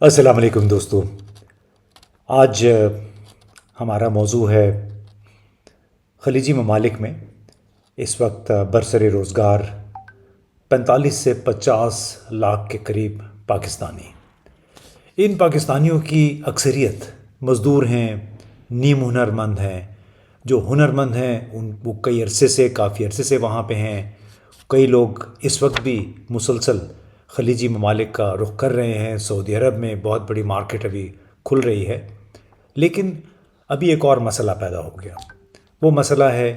अस्सलाम वालेकुम दोस्तों। आज हमारा मौजू है ख़लीजी ममालिक में इस वक्त बरसर रोज़गार 45 से 50 लाख के करीब पाकिस्तानी। इन पाकिस्तानियों की अक्सरियत मज़दूर हैं, नीम हुनरमंद हैं। जो हुनरमंद हैं वो कई अरसे से काफ़ी अरसे से वहाँ पे हैं। कई लोग इस वक्त भी मुसलसल ख़लीजी ममालिक का रुख कर रहे हैं। सऊदी अरब में बहुत बड़ी मार्केट अभी खुल रही है। लेकिन अभी एक और मसला पैदा हो गया। वो मसला है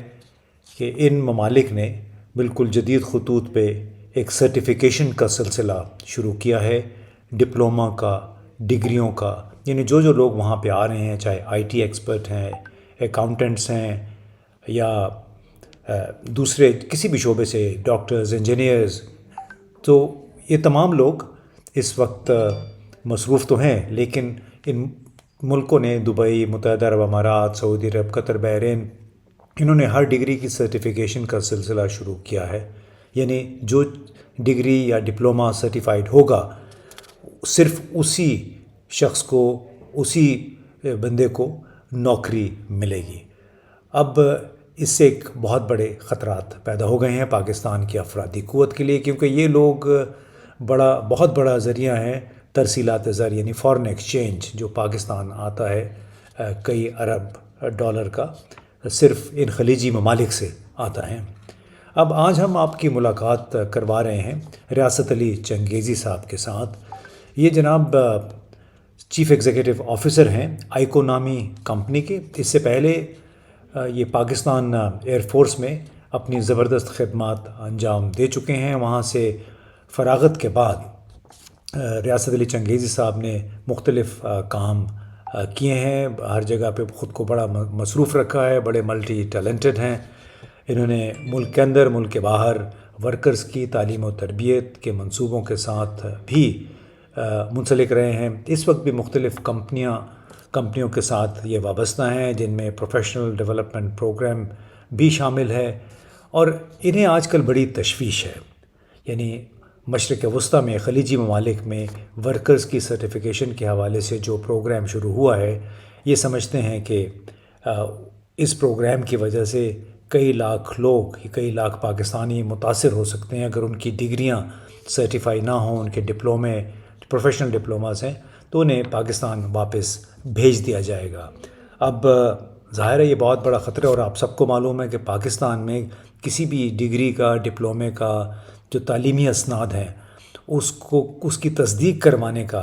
कि इन ममालिक ने बिल्कुल जदीद खतूत पे एक सर्टिफिकेशन का सिलसिला शुरू किया है, डिप्लोमा का, डिग्रियों का। यानी जो जो लोग वहाँ पे आ रहे हैं, चाहे आईटी एक्सपर्ट हैं, अकाउंटेंट्स हैं या दूसरे किसी भी शोबे से, डॉक्टर्स, इंजीनियर्स, तो ये तमाम लोग इस वक्त मसरूफ़ तो हैं। लेकिन इन मुल्कों ने, दुबई, मुत्तहदा अरब अमारात, सऊदी अरब, कतर, बहरीन, इन्होंने हर डिग्री की सर्टिफिकेशन का सिलसिला शुरू किया है। यानी जो डिग्री या डिप्लोमा सर्टिफाइड होगा, सिर्फ उसी शख्स को, उसी बंदे को नौकरी मिलेगी। अब इससे एक बहुत बड़े ख़तरात पैदा हो गए हैं पाकिस्तान की अफरादी क़ुव्वत के लिए, क्योंकि ये लोग बहुत बड़ा ज़रिया हैं तरसीलात ज़र, यानी फ़ॉरेन एक्सचेंज जो पाकिस्तान आता है कई अरब डॉलर का, सिर्फ इन ख़लीजी ममालिक से आता है। अब आज हम आपकी मुलाकात करवा रहे हैं रियासत अली चंगेज़ी साहब के साथ। ये जनाब चीफ़ एग्ज़ीक्यूटिव ऑफ़िसर हैं आइको नामी कंपनी के। इससे पहले ये पाकिस्तान एयरफोर्स में अपनी ज़बरदस्त खिदमत अंजाम दे चुके हैं। वहाँ से फ़राग़त के बाद रियासत अली चंगेज़ी साहब ने मुख्तलिफ़ काम किए हैं। हर जगह पे ख़ुद को बड़ा मसरूफ़ रखा है, बड़े मल्टी टैलेंटेड हैं। इन्होंने मुल्क के अंदर, मुल्क के बाहर वर्कर्स की तालीम और तरबियत के मंसूबों के साथ भी मुंसलिक रहे हैं। इस वक्त भी मुख्तलिफ़ कंपनियों के साथ ये वाबस्ता हैं, जिनमें प्रोफेशनल डेवलपमेंट प्रोग्राम भी शामिल है। और इन्हें आजकल बड़ी तशवीश है। यानी मशरिक़ वस्ता में, ख़लीजी ममालिक में वर्कर्स की सर्टिफिकेशन के हवाले से जो प्रोग्राम शुरू हुआ है, ये समझते हैं कि इस प्रोग्राम की वजह से कई लाख लोग, कई लाख पाकिस्तानी मुतासिर हो सकते हैं। अगर उनकी डिग्रियां सर्टिफाई ना हों, उनके डिप्लोमे, प्रोफेशनल डिप्लोमास हैं, तो उन्हें पाकिस्तान वापस भेज दिया जाएगा। अब ज़ाहिर है ये बहुत बड़ा ख़तरा है, और आप सबको मालूम है कि पाकिस्तान में किसी भी डिग्री का, डिप्लोमे का जो तालीमी असनाद हैं, उसकी तस्दीक करवाने का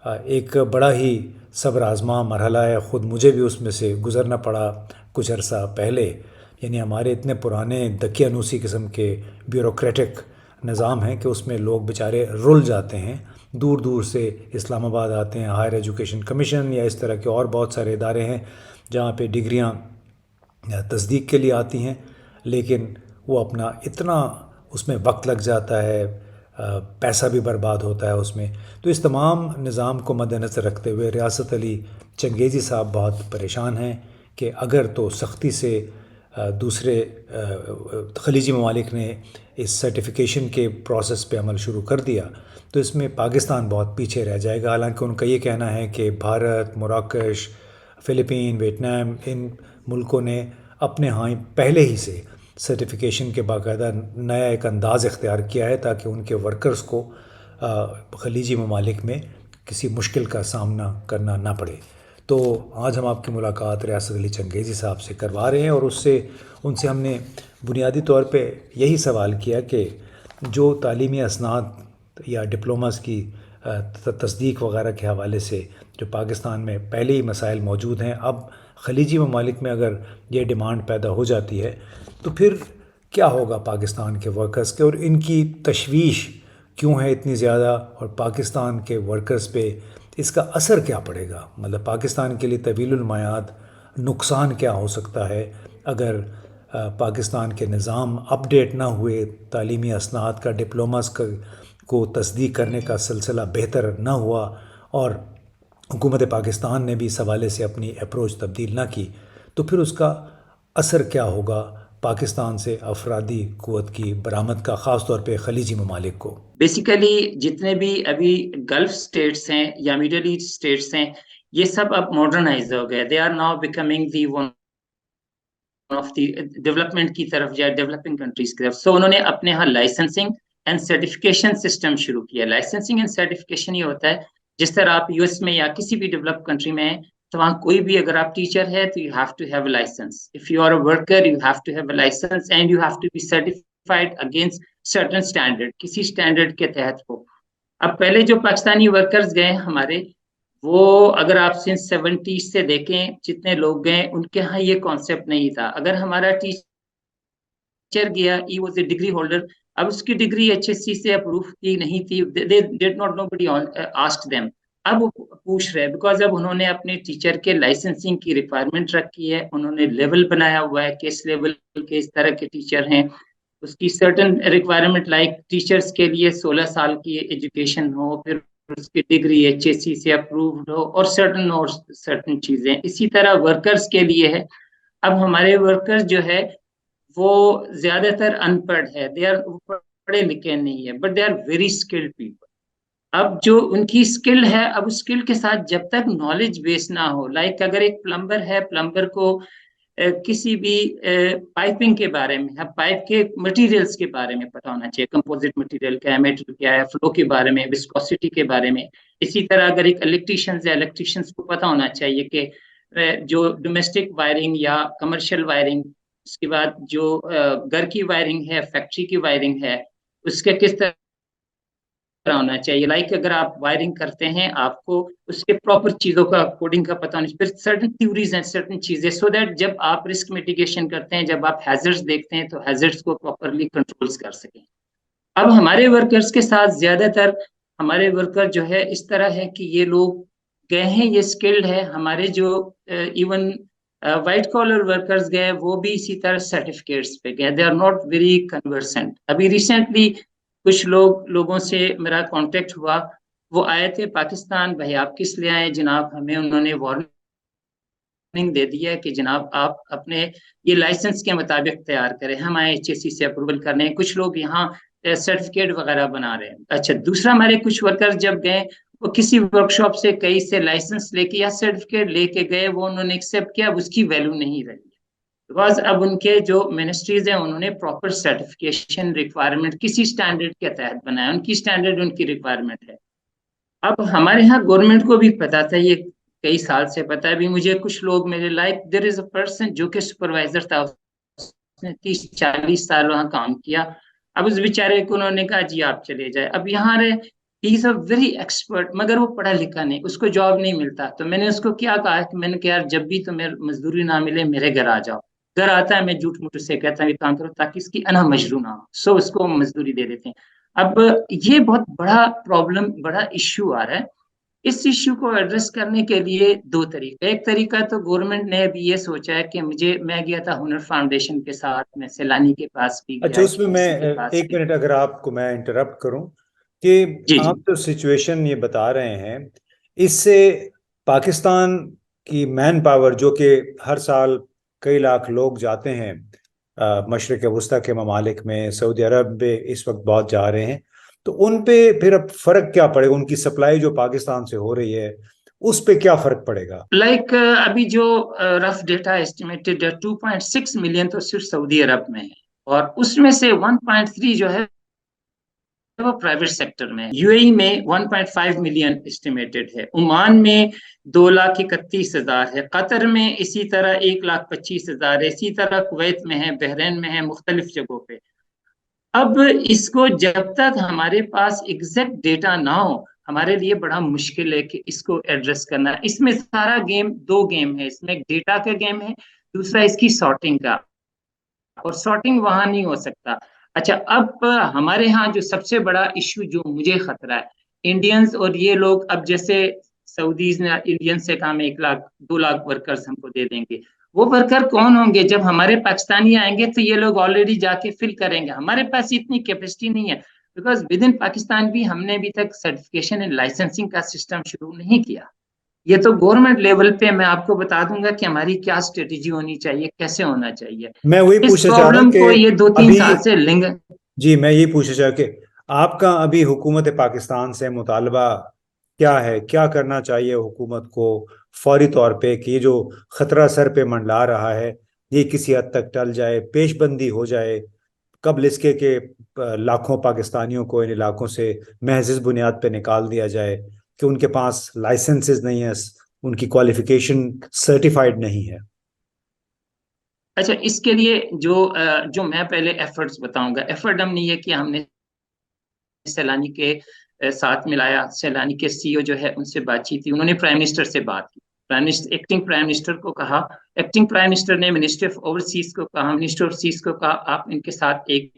एक बड़ा ही सब्र आज़मा मरहला है। ख़ुद मुझे भी उसमें से गुज़रना पड़ा कुछ अर्सा पहले। यानी हमारे इतने पुराने दकियानूसी किस्म के ब्यूरोक्रेटिक निज़ाम हैं कि उसमें लोग बेचारे रुल जाते हैं। दूर दूर से इस्लामाबाद आते हैं, हायर एजुकेशन कमीशन या इस तरह के और बहुत सारे इदारे हैं जहाँ पे डिग्रियाँ तस्दीक के लिए आती हैं, लेकिन वो अपना इतना उसमें वक्त लग जाता है, पैसा भी बर्बाद होता है उसमें। तो इस तमाम निज़ाम को मद्देनज़र रखते हुए रियासत अली चंगेज़ी साहब बहुत परेशान हैं कि अगर तो सख्ती से दूसरे ख़लीजी ममालिक ने इस सर्टिफिकेशन के प्रोसेस पे अमल शुरू कर दिया, तो इसमें पाकिस्तान बहुत पीछे रह जाएगा। हालांकि उनका ये कहना है कि भारत, मोरक्कश, फ़िलिपीन, वियतनाम, इन मुल्कों ने अपने यहाँ पहले ही से सर्टिफिकेशन के बाकायदा नया एक अंदाज़ इख्तियार किया है, ताकि उनके वर्कर्स को ख़लीजी ममालिक में किसी मुश्किल का सामना करना ना पड़े। तो आज हम आपकी मुलाकात रियासत अली चंगेज़ी साहब से करवा रहे हैं, और उनसे हमने बुनियादी तौर पे यही सवाल किया कि जो तालीमी असनाद या डिप्लोमास की तस्दीक वगैरह के हवाले से जो पाकिस्तान में पहले ही मसाइल मौजूद हैं, अब ख़लीजी ममालिक में अगर ये डिमांड पैदा हो जाती है, तो फिर क्या होगा पाकिस्तान के वर्कर्स के, और इनकी तशवीश क्यों है इतनी ज़्यादा, और पाकिस्तान के वर्कर्स पे इसका असर क्या पड़ेगा। मतलब पाकिस्तान के लिए तवीलुल मयाद नुकसान क्या हो सकता है अगर पाकिस्तान के निज़ाम अपडेट ना हुए, तालीमी असनाद का, डिप्लोमास को तस्दीक करने का सिलसिला बेहतर ना हुआ, और हुकूमत पाकिस्तान ने भी इस हवाले से अपनी अप्रोच तब्दील ना की, तो फिर उसका असर क्या होगा पाकिस्तान से अफरादी क़ुव्वत की बरामद का, ख़ास तौर पे खलीजी ममालिक को? बेसिकली जितने भी अभी गल्फ स्टेट्स हैं या मिडल ईस्ट स्टेट्स हैं, ये सब अब मॉडर्नाइज हो गए। They are now becoming the one of the development की तरफ या डेवलपिंग कंट्रीज की तरफ। सो उन्होंने अपने यहाँ लाइसेंसिंग एंड सर्टिफिकेशन सिस्टम शुरू किया। लाइसेंसिंग एंड सर्टिफिकेशन ये होता है, जिस तरह आप यूएस में या किसी भी डेवलप कंट्री में हैं, तो वहाँ कोई भी अगर आप टीचर है तो you have to have a licence. If you are a worker you have to have a licence and you have to be certified against certain standard, किसी स्टैंडर्ड के तहत हो। अब पहले जो पाकिस्तानी वर्कर्स गए हमारे, वो अगर आप सिंस 70 से देखें जितने लोग गए उनके यहाँ ये कॉन्सेप्ट नहीं था। अगर हमारा टीचर गया, he was a degree holder, अब उसकी डिग्री एचएससी से अप्रूव की नहीं थी, they did not nobody asked them. अब वो पूछ रहे हैं बिकॉज अब उन्होंने अपने टीचर के लाइसेंसिंग की रिक्वायरमेंट रखी है, उन्होंने लेवल बनाया हुआ है किस लेवल के इस तरह के टीचर हैं। उसकी सर्टन रिक्वायरमेंट लाइक टीचर्स के लिए 16 साल की एजुकेशन हो, फिर उसकी डिग्री एचएससी से अप्रूव्ड हो, और सर्टन चीजें इसी तरह वर्कर्स के लिए है। अब हमारे वर्कर्स जो है वो ज्यादातर अनपढ़ है, दे आर पढ़े लिखे नहीं है, but they are very skilled people. अब जो उनकी स्किल है, अब उस स्किल के साथ जब तक नॉलेज बेस ना हो, लाइक अगर एक प्लम्बर है, प्लम्बर को किसी भी पाइपिंग के बारे में, पाइप के मटेरियल्स के बारे में पता होना चाहिए, कंपोजिट मटेरियल क्या है, मेटल क्या है, फ्लो के बारे में, विस्कोसिटी के बारे में। इसी तरह अगर एक इलेक्ट्रिशियन है, इलेक्ट्रिशियंस को पता होना चाहिए कि जो डोमेस्टिक वायरिंग या कमर्शियल वायरिंग, उसके बाद जो घर की वायरिंग है, फैक्ट्री की वायरिंग है, उसके किस तरह होना चाहिए। लाइक अगर आप वायरिंग करते हैं, आपको उसके प्रॉपर चीजों का कोडिंग का पता होना चाहिए, फिर सर्टन थ्योरीज हैं, सर्टन चीजें, सो दैट जब आप रिस्क मिटिगेशन करते हैं, जब आप हैजर्ड्स देखते हैं, तो हैजर्ड्स को प्रॉपरली कंट्रोल्स कर सकें। अब हमारे वर्कर्स के साथ ज्यादातर हमारे वर्कर जो है इस तरह है कि ये लोग गए हैं, ये स्किल्ड है। हमारे जो इवन वाइट कॉलर वर्कर्स गए, वो भी इसी तरह सर्टिफिकेट्स पे गए, they are not very conversant. अभी रिसेंटली कुछ लोगों से मेरा कांटेक्ट हुआ, वो आए थे पाकिस्तान, भाई आप किस लिए आए जनाब, हमें उन्होंने वार्निंग दे दिया है कि जनाब आप अपने ये लाइसेंस के मुताबिक तैयार करें, हम आए एचएससी से अप्रूवल करने हैं। कुछ लोग यहाँ सर्टिफिकेट वगैरह बना रहे हैं। अच्छा, दूसरा, हमारे कुछ वर्कर्स जब गए, वो किसी वर्कशॉप से कहीं से लाइसेंस लेके या सर्टिफिकेट लेके गए, वो उन्होंने एक्सेप्ट किया, अब उसकी वैल्यू नहीं रही। बिकॉज अब उनके जो मिनिस्ट्रीज हैं उन्होंने प्रॉपर सर्टिफिकेशन रिक्वायरमेंट किसी स्टैंडर्ड के तहत बनाया, उनकी स्टैंडर्ड उनकी रिक्वायरमेंट है। अब हमारे यहाँ गवर्नमेंट को भी पता था ये, कई साल से पता है। अभी मुझे कुछ लोग मेरे like there is a person जो कि सुपरवाइजर था, उसने 30-40 साल वहाँ काम किया। अब उस बेचारे को उन्होंने कहा जी आप चले जाए। अब यहाँ रहे, he is a very expert, मगर वो पढ़ा लिखा नहीं, उसको जॉब नहीं मिलता। तो मैंने उसको क्या कहा कि मैंने कहा यार, जब भी तुम्हें मजदूरी ना मिले मेरे घर आ जाओ। घर आता है, मैं झूठ मूठ से कहता हूँ काम करो, ताकि इसकी अना मजरू ना हो, सो उसको मजदूरी दे देते हैं। अब ये बहुत बड़ा प्रॉब्लम, बड़ा इश्यू आ रहा है। इस इश्यू को एड्रेस करने के लिए दो तरीके, एक तरीका तो गवर्नमेंट ने अभी ये सोचा है कि मैं गया था हुनर फाउंडेशन के साथ, मैं सैलानी के पास भी अच्छा, गया, उसमें मैं यूनिवर्सिटी के पास एक भी। मिनट अगर आपको मैं इंटरप्ट करूं कि जी जी। आप जो सिचुएशन ये बता रहे हैं, इससे पाकिस्तान की मैन पावर, जो कि हर साल कई लाख लोग जाते हैं मशरक़ वस्ता के ममालिक में, सऊदी अरब में इस वक्त बहुत जा रहे हैं, तो उन पे फिर अब फर्क क्या पड़ेगा? उनकी सप्लाई जो पाकिस्तान से हो रही है, उस पे क्या फर्क पड़ेगा? लाइक अभी जो रफ डेटा एस्टिमेटेड 2.6 मिलियन तो सिर्फ सऊदी अरब में है, और उसमें से 1.3 जो है वो प्राइवेट सेक्टर में है। यूएई में 1.5 मिलियन एस्टिमेटेड है, ओमान में 2,31,000 है, कतर में इसी तरह 1,25,000 है, इसी तरह कुवैत में है, बहरीन में है, मुख्तलिफ जगहों पे। अब इसको जब तक हमारे पास एग्जैक्ट डेटा ना हो, हमारे लिए बड़ा मुश्किल है कि इसको एड्रेस करना। इसमें सारा गेम, दो गेम है इसमें, एक डेटा का गेम है, दूसरा इसकी सॉर्टिंग का, और सॉर्टिंग वहां नहीं हो सकता। अच्छा, अब हमारे यहाँ जो सबसे बड़ा इश्यू जो मुझे खतरा है, इंडियंस और ये लोग, अब जैसे सऊदीज ने इंडियंस से कहा 1 लाख 2 लाख वर्कर्स हमको दे देंगे। वो वर्कर कौन होंगे? जब हमारे पाकिस्तानी आएंगे तो ये लोग ऑलरेडी जाके फिल करेंगे, हमारे पास इतनी कैपेसिटी नहीं है। बिकॉज विद इन पाकिस्तान भी हमने अभी तक सर्टिफिकेशन एंड लाइसेंसिंग का सिस्टम शुरू नहीं किया। ये तो गवर्नमेंट लेवल पे मैं आपको बता दूंगा कि हमारी क्या स्ट्रेटेजी होनी चाहिए, कैसे होना चाहिए। मैं वही इस पूछना चाह रहा हूँ प्रॉब्लम कि को ये 2-3 अभी, साल से लिंग जी मैं ये पूछना चाह कि आपका अभी हुकूमत पाकिस्तान से मुतालबा क्या है, क्या करना चाहिए हुकूमत को फौरी तौर पे कि ये जो खतरा सर पे मंडला रहा है ये किसी हद तक टल जाए, पेशबंदी हो जाए, कबल इसके कि लाखों पाकिस्तानियों को इन इलाकों से महज इस बुनियाद पे निकाल दिया जाए कि उनके पास लाइसेंसेस नहीं है, उनकी क्वालिफिकेशन सर्टिफाइड नहीं है। अच्छा, इसके लिए जो मैं पहले एफर्ट्स बताऊंगा। एफर्ट हम नहीं है कि हमने सैलानी के साथ मिलाया, सैलानी के सीईओ जो है उनसे बातचीत की, उन्होंने प्राइम मिनिस्टर से बात की, prime minister, acting prime minister को कहा, एक्टिंग प्राइम मिनिस्टर ने मिनिस्टर ऑफ ओवरसीज को कहा, मिनिस्टर ऑफ सीज को कहा आप इनके साथ एक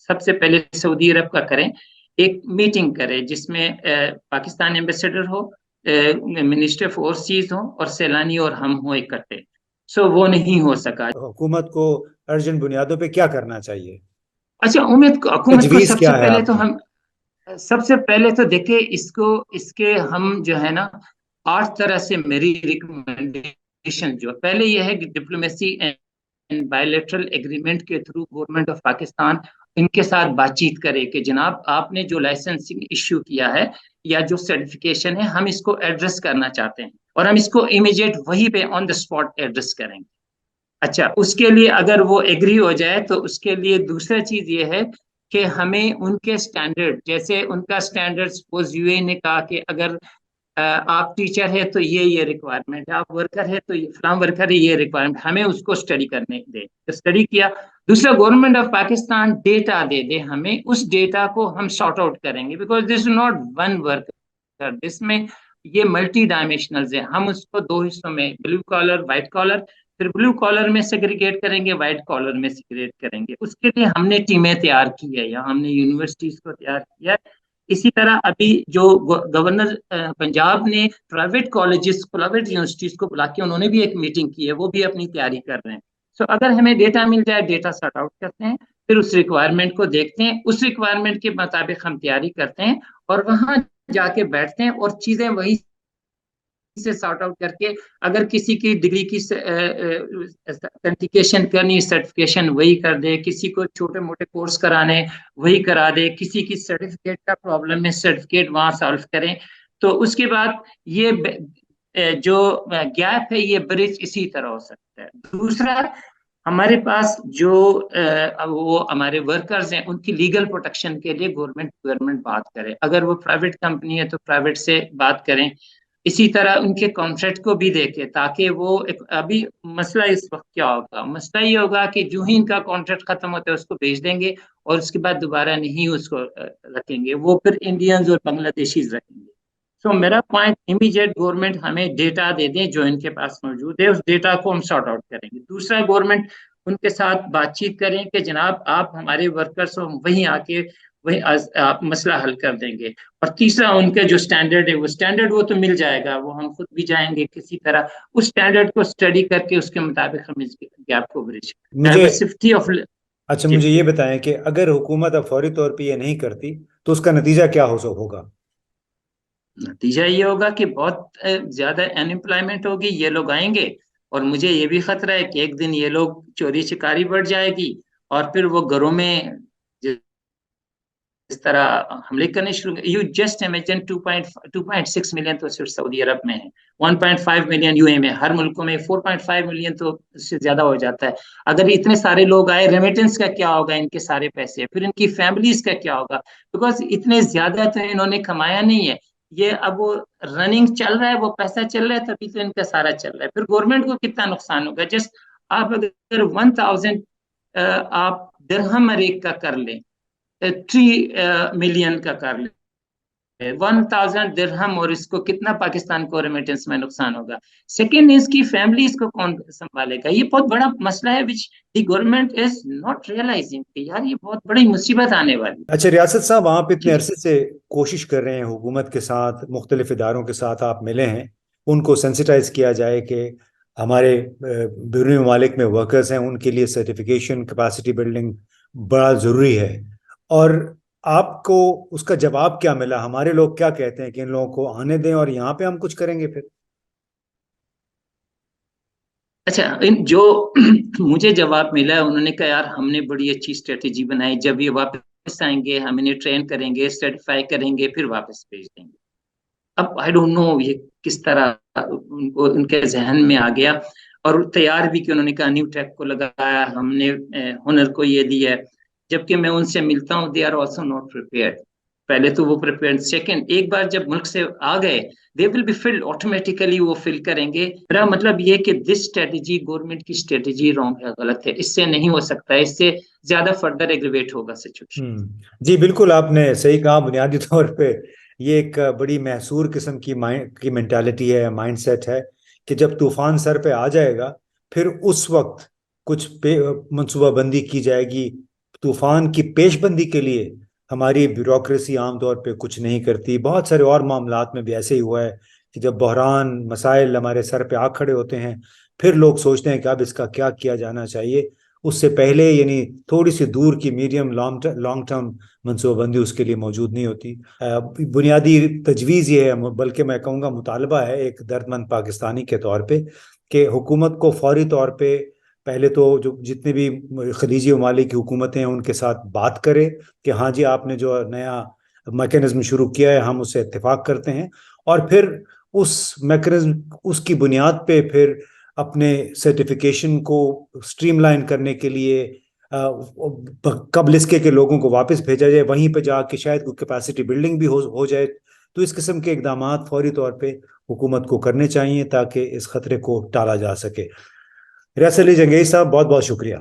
सबसे पहले सऊदी अरब का करें, एक मीटिंग करें जिसमें पाकिस्तान एम्बेसडर हो, मिनिस्टर ऑफ ओवरसीज हो और सैलानी और हम हो इकट्ठे। सो वो नहीं हो सका। हुकूमत को अर्जेंट बुनियादों पे क्या करना चाहिए, अच्छा, हुकूमत को तजवीज सबसे क्या है पहले तो आपकी? हम सबसे पहले तो देखिए इसको, इसके हम जो है ना 8 तरह से मेरी रिकमेंडेशन जो पहले यह है कि डिप्लोमेसी एंड बायलैटरल एग्रीमेंट के थ्रू गवर्नमेंट ऑफ पाकिस्तान इनके साथ बातचीत करे कि जनाब आपने जो लाइसेंसिंग इश्यू किया है या जो सर्टिफिकेशन है हम इसको एड्रेस करना चाहते हैं और हम इसको इमीडिएट वहीं पे ऑन द स्पॉट एड्रेस करेंगे। अच्छा, उसके लिए अगर वो एग्री हो जाए तो उसके लिए दूसरा चीज ये है कि हमें उनके स्टैंडर्ड, जैसे उनका स्टैंडर्ड सपोज यूए ने कहा कि अगर आप टीचर है तो ये रिक्वायरमेंट है, आप वर्कर है तो ये फलाम वर्कर है, ये रिक्वायरमेंट, हमें उसको स्टडी करने दे, तो स्टडी किया। दूसरा, गवर्नमेंट ऑफ पाकिस्तान डेटा दे दे हमें, उस डेटा को हम सॉर्ट आउट करेंगे, because this is not one worker, इसमें ये मल्टी डायमेंशनल है। हम उसको दो हिस्सों में, ब्लू कॉलर व्हाइट कॉलर, फिर ब्लू कॉलर में सेग्रीगेट करेंगे, व्हाइट कॉलर में सेग्रीगेट करेंगे। उसके लिए हमने टीमें तैयार की है या हमने यूनिवर्सिटीज को तैयार किया है। इसी तरह अभी जो गवर्नर पंजाब ने प्राइवेट कॉलेजेस, प्राइवेट यूनिवर्सिटीज को बुला के उन्होंने भी एक मीटिंग की है, वो भी अपनी तैयारी कर रहे हैं। सो अगर हमें डेटा मिल जाए, डेटा सॉर्ट आउट करते हैं, फिर उस रिक्वायरमेंट को देखते हैं, उस रिक्वायरमेंट के मुताबिक हम तैयारी करते हैं और वहां जाके बैठते हैं और चीजें वही से सॉर्ट आउट करके, अगर किसी की डिग्री की ऑथेंटिकेशन करनी, सर्टिफिकेशन वही कर दे, किसी को छोटे मोटे कोर्स कराने वही करा दे, किसी की सर्टिफिकेट का प्रॉब्लम है सर्टिफिकेट वहां सॉल्व करें। तो उसके बाद ये जो गैप है ये ब्रिज इसी तरह हो सकता है। दूसरा, हमारे पास जो वो हमारे वर्कर्स हैं उनकी लीगल प्रोटेक्शन के लिए गवर्नमेंट गवर्नमेंट बात करे, अगर वो प्राइवेट कंपनी है तो प्राइवेट से बात करें। इसी तरह उनके कॉन्ट्रैक्ट को भी देखे ताकि वो अभी मसला इस वक्त क्या होगा, मसला ये होगा कि जो ही इनका कॉन्ट्रैक्ट खत्म होता है उसको भेज देंगे और उसके बाद दोबारा नहीं उसको रखेंगे, वो फिर इंडियंस और बांग्लादेशीज रखेंगे। सो मेरा पॉइंट, इमीडिएट गवर्नमेंट हमें डेटा दे दें जो इनके पास मौजूद है, उस डेटा को हम सॉर्ट आउट करेंगे। दूसरा, गवर्नमेंट उनके साथ बातचीत करें कि जनाब आप हमारे वर्कर्स हो, वहीं आके वही आप मसला हल कर देंगे। और तीसरा, उनके जो स्टैंडर्ड है वो स्टैंडर्ड वो तो मिल जाएगा, वो हम खुद भी जाएंगे किसी तरह उस स्टैंडर्ड को स्टडी करके उसके मुताबिक हम इस गैप को ब्रिज, मुझे, डाइवर्सिटी ऑफ। अच्छा जी, मुझे ये बताएं कि अगर हुकूमत अब फौरी तौर पे ये नहीं करती तो उसका नतीजा क्या होगा? नतीजा ये होगा कि बहुत ज्यादा अनएम्प्लॉयमेंट होगी, ये लोग आएंगे और मुझे ये भी खतरा है कि एक दिन ये लोग चोरी शिकारी बढ़ जाएगी और फिर वो घरों में इस तरह हमले करने शुरू। यू जस्ट इमेजिन 2.6 मिलियन तो सिर्फ सऊदी अरब में है, 1.5 मिलियन यूए में, हर मुल्कों में 4.5 मिलियन तो इससे ज्यादा हो जाता है। अगर इतने सारे लोग आए, रेमिटेंस का क्या होगा, इनके सारे पैसे, फिर इनकी फैमिलीज का क्या होगा, बिकॉज इतने ज्यादा तो इन्होंने कमाया नहीं है। ये अब वो रनिंग चल रहा है, वो पैसा चल रहा है तभी तो इनका सारा चल रहा है। फिर गवर्नमेंट को कितना नुकसान होगा। जस्ट आप अगर 1000 आप दिरहम एक का कर लें, 3 मिलियन का कर ले, 1000 दिरहम, और इसको कितना पाकिस्तान को रेमिटेंस में नुकसान होगा। सेकेंड, इसकी फैमिली इसको कौन संभालेगा, ये बहुत बड़ा मसला है which the government is not realising कि यार ये बहुत बड़ी मुसीबत आने वाली। अच्छा रियासत साहब, आप जी इतने जी। अरसे से कोशिश कर रहे हैं, हुकूमत के साथ मुख्तलिफ इदारों के साथ आप मिले हैं, उनको सेंसिटाइज किया जाए कि हमारे बैरूनी ममालिक में वर्कर्स हैं उनके लिए सर्टिफिकेशन कैपेसिटी बिल्डिंग बड़ा ज़रूरी है। और आपको उसका जवाब क्या मिला? हमारे लोग क्या कहते हैं कि इन लोगों को आने दें और यहाँ पे हम कुछ करेंगे फिर? अच्छा, इन जो मुझे जवाब मिला है, उन्होंने कहा यार हमने बड़ी अच्छी स्ट्रेटेजी बनाई, जब ये वापस आएंगे हम इन्हें ट्रेन करेंगे, सर्टिफाई करेंगे, फिर वापस भेज देंगे। अब आई डोंट नो ये किस तरह उनको उनके जहन में आ गया, और तैयार भी कि उन्होंने कहा न्यू टेक को लगाया हमने, हुनर को ये दिया है। जबकि मैं उनसे मिलता हूँ, they are also not prepared. पहले तो वो प्रिपेयर्ड, सेकंड एक बार जब मुल्क से आ गए they will be filled automatically, वो फिल करेंगे। मेरा मतलब ये कि दिस स्ट्रेटेजी, गवर्नमेंट की स्ट्रेटेजी रॉन्ग है, गलत है, इससे नहीं हो सकता है, इससे ज्यादा फर्दर एग्रीवेट होगा सिचुएशन। जी बिल्कुल, आपने सही कहा। बुनियादी तौर पे ये एक बड़ी मैसूर किस्म की माइंड की मेंटालिटी है, माइंडसेट है कि जब तूफान सर पे आ जाएगा फिर उस वक्त कुछ मंसूबाबंदी की जाएगी। तूफान की पेशबंदी के लिए हमारी ब्यूरोक्रेसी आमतौर पे कुछ नहीं करती। बहुत सारे और मामलात में भी ऐसे ही हुआ है कि जब बहरान मसाइल हमारे सर पे आ खड़े होते हैं फिर लोग सोचते हैं कि अब इसका क्या किया जाना चाहिए। उससे पहले यानी थोड़ी सी दूर की मीडियम लॉन्ग टर्म मनसूबाबंदी उसके लिए मौजूद नहीं होती। बुनियादी तजवीज़ ये है, बल्कि मैं कहूँगा मुतालबा है एक दर्दमंद पाकिस्तानी के तौर पे, कि हुकूमत को फौरी तौर पे पहले तो जो जितने भी खलीजी ममालिक की हुकूमतें हैं उनके साथ बात करे कि हाँ जी आपने जो नया मैकेनिज्म शुरू किया है हम उससे इत्तेफाक करते हैं, और फिर उस मैकेनिज्म उसकी बुनियाद पे फिर अपने सर्टिफिकेशन को स्ट्रीमलाइन करने के लिए कब लिस्के के लोगों को वापस भेजा जाए, वहीं पे जाके शायद कोई कैपेसिटी बिल्डिंग भी हो जाए। तो इस किस्म के इकदाम फौरी तौर पे हुकूमत को करने चाहिए ताकि इस खतरे को टाला जा सके। रियासत अली जंगेई साहब, बहुत बहुत शुक्रिया।